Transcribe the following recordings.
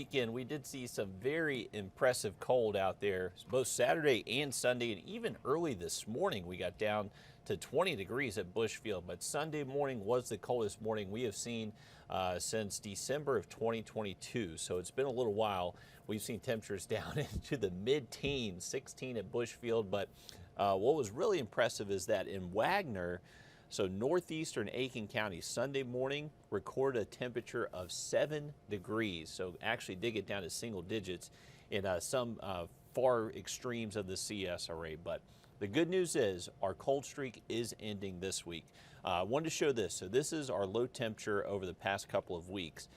Weekend, we did see some very impressive cold out there, both Saturday and Sunday, and even early this morning we got down to 20 degrees at Bushfield. But Sunday morning was the coldest morning we have seen since December of 2022. So it's been a little while. We've seen temperatures down into the mid-teens, 16 at Bushfield. But what was really impressive is that in Wagner, so northeastern Aiken County, Sunday morning recorded a temperature of 7 degrees. So actually did get down to single digits in some far extremes of the CSRA. But the good news is our cold streak is ending this week. I wanted to show this. So this is our low temperature over the past couple of weeks.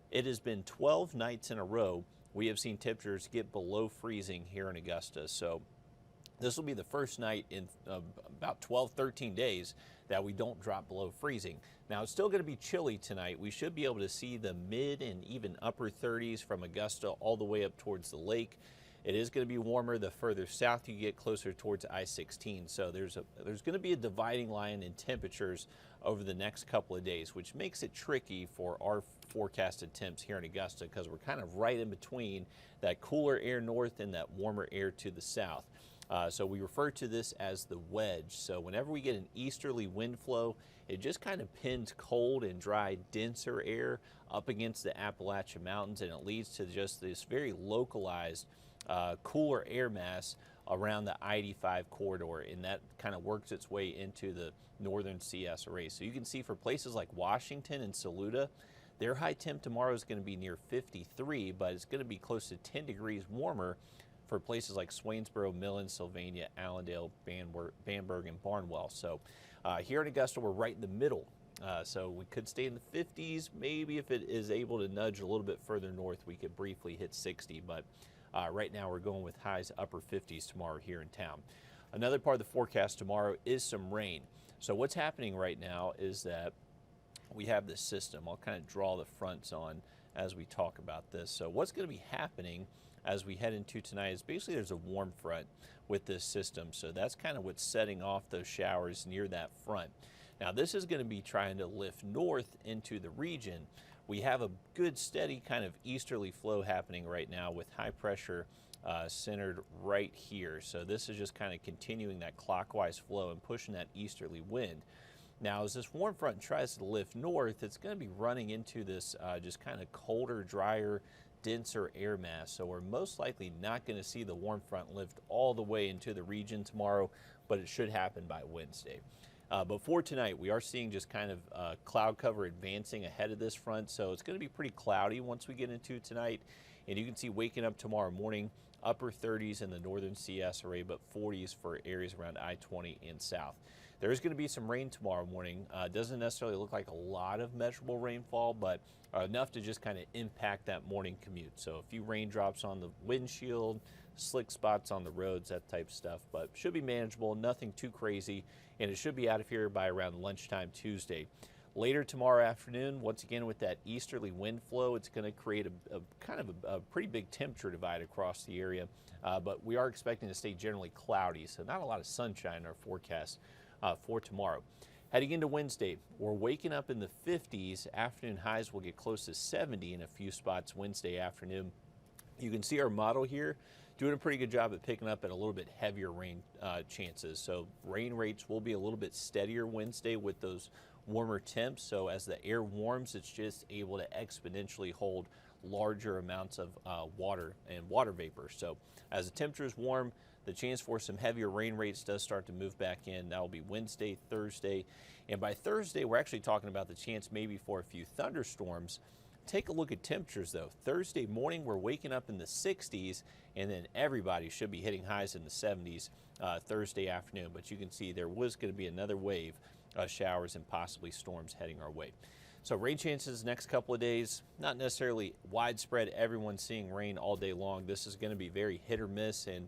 It has been 12 nights in a row we have seen temperatures get below freezing here in Augusta. So this will be the first night in about 12, 13 days that we don't drop below freezing. Now, it's still going to be chilly tonight. We should be able to see the mid and even upper 30s from Augusta all the way up towards the lake. It is going to be warmer the further south you get, closer towards I-16. So there's going to be a dividing line in temperatures over the next couple of days, which makes it tricky for our forecasted temps here in Augusta because we're kind of right in between that cooler air north and that warmer air to the south. So we refer to this as the wedge. So whenever we get an easterly wind flow, it just kind of pins cold and dry, denser air up against the Appalachian Mountains, and it leads to just this very localized cooler air mass around the I-85 corridor, and that kind of works its way into the northern CSRA. So you can see for places like Washington and Saluda, their high temp tomorrow is going to be near 53, but it's going to be close to 10 degrees warmer for places like Swainsboro, Millen, Sylvania, Allendale, Bamberg, and Barnwell. So here in Augusta, we're right in the middle. So we could stay in the 50s. Maybe if it is able to nudge a little bit further north, we could briefly hit 60. But right now we're going with highs upper 50s tomorrow here in town. Another part of the forecast tomorrow is some rain. So what's happening right now is that we have this system. I'll kind of draw the fronts on as we talk about this. So what's going to be happening as we head into tonight is basically there's a warm front with this system. So that's kind of what's setting off those showers near that front. Now this is going to be trying to lift north into the region. We have a good steady kind of easterly flow happening right now with high pressure centered right here. So this is just kind of continuing that clockwise flow and pushing that easterly wind. Now, as this warm front tries to lift north, it's going to be running into this just kind of colder, drier, denser air mass. So we're most likely not going to see the warm front lift all the way into the region tomorrow, but it should happen by Wednesday. But for tonight, we are seeing just kind of cloud cover advancing ahead of this front. So it's going to be pretty cloudy once we get into tonight. And you can see waking up tomorrow morning, upper 30s in the northern CSRA, but 40s for areas around I-20 and south. There is going to be some rain tomorrow morning. Doesn't necessarily look like a lot of measurable rainfall, but enough to just kind of impact that morning commute. So a few raindrops on the windshield, slick spots on the roads, that type of stuff, but should be manageable, nothing too crazy, and it should be out of here by around lunchtime Tuesday. Later tomorrow afternoon, once again with that easterly wind flow, it's going to create a kind of a pretty big temperature divide across the area, but we are expecting to stay generally cloudy, so not a lot of sunshine in our forecast for tomorrow. Heading into Wednesday, we're waking up in the 50s. Afternoon highs will get close to 70 in a few spots Wednesday afternoon. You can see our model here doing a pretty good job at picking up at a little bit heavier rain chances. So rain rates will be a little bit steadier Wednesday with those warmer temps. So as the air warms, it's just able to exponentially hold larger amounts of water and water vapor. So as the temperature is warm, the chance for some heavier rain rates does start to move back in. That will be Wednesday, Thursday. And by Thursday, we're actually talking about the chance maybe for a few thunderstorms. Take a look at temperatures though. Thursday morning, we're waking up in the 60s, and then everybody should be hitting highs in the 70s Thursday afternoon. But you can see there was going to be another wave of showers and possibly storms heading our way. So rain chances next couple of days, not necessarily widespread, everyone's seeing rain all day long. This is going to be very hit or miss, and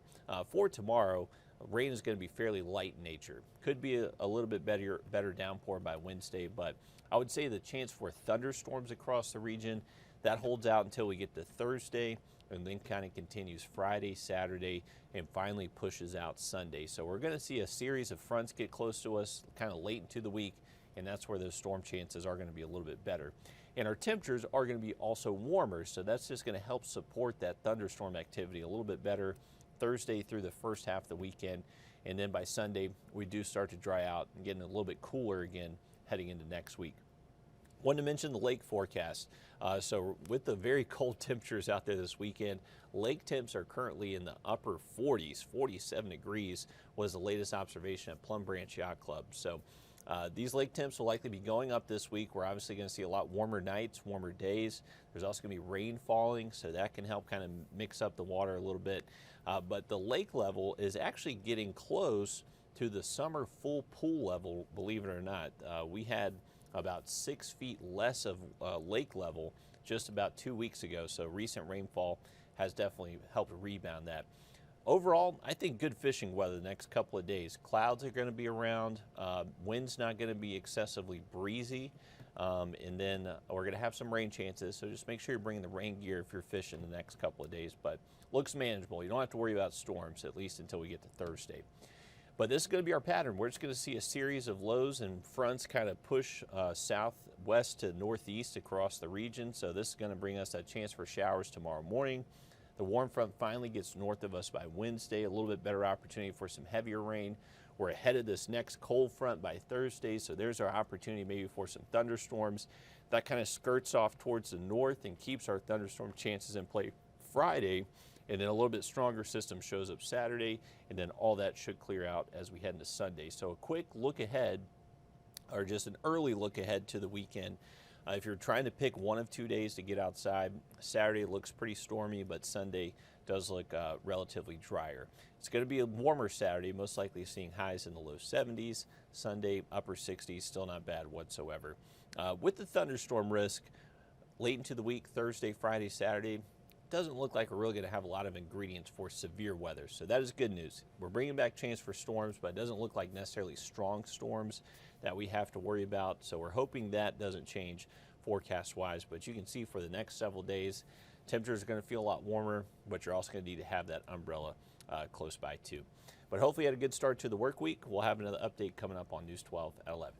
for tomorrow, rain is going to be fairly light in nature. Could be a little bit better downpour by Wednesday, but I would say the chance for thunderstorms across the region, that holds out until we get to Thursday, and then kind of continues Friday, Saturday, and finally pushes out Sunday. So we're going to see a series of fronts get close to us kind of late into the week, and that's where those storm chances are going to be a little bit better. And our temperatures are going to be also warmer, so that's just going to help support that thunderstorm activity a little bit better Thursday through the first half of the weekend. And then by Sunday, we do start to dry out and getting a little bit cooler again heading into next week. Wanted to mention the lake forecast. So with the very cold temperatures out there this weekend, lake temps are currently in the upper 40s, 47 degrees was the latest observation at Plum Branch Yacht Club. So these lake temps will likely be going up this week. We're obviously going to see a lot warmer nights, warmer days. There's also going to be rain falling, so that can help kind of mix up the water a little bit. But the lake level is actually getting close to the summer full pool level, believe it or not. We had about 6 feet less of lake level just about 2 weeks ago, so recent rainfall has definitely helped rebound that. Overall, I think good fishing weather the next couple of days. Clouds are going to be around, wind's not going to be excessively breezy, and then we're going to have some rain chances, so just make sure you're bringing the rain gear if you're fishing the next couple of days, but looks manageable. You don't have to worry about storms, at least until we get to Thursday. But this is going to be our pattern. We're just going to see a series of lows and fronts kind of push southwest to northeast across the region. So this is going to bring us a chance for showers tomorrow morning. The warm front finally gets north of us by Wednesday, a little bit better opportunity for some heavier rain. We're ahead of this next cold front by Thursday, so there's our opportunity maybe for some thunderstorms. That kind of skirts off towards the north and keeps our thunderstorm chances in play Friday. And then a little bit stronger system shows up Saturday, and then all that should clear out as we head into Sunday. So a quick look ahead, or just an early look ahead to the weekend. If you're trying to pick one of 2 days to get outside, Saturday looks pretty stormy, but Sunday does look relatively drier. It's going to be a warmer Saturday, most likely seeing highs in the low 70s. Sunday, upper 60s, still not bad whatsoever. With the thunderstorm risk, late into the week, Thursday, Friday, Saturday, doesn't look like we're really going to have a lot of ingredients for severe weather. So that is good news. We're bringing back chance for storms, but it doesn't look like necessarily strong storms that we have to worry about. So we're hoping that doesn't change forecast-wise. But you can see for the next several days, temperatures are going to feel a lot warmer, but you're also going to need to have that umbrella close by too. But hopefully you had a good start to the work week. We'll have another update coming up on News 12 at 11.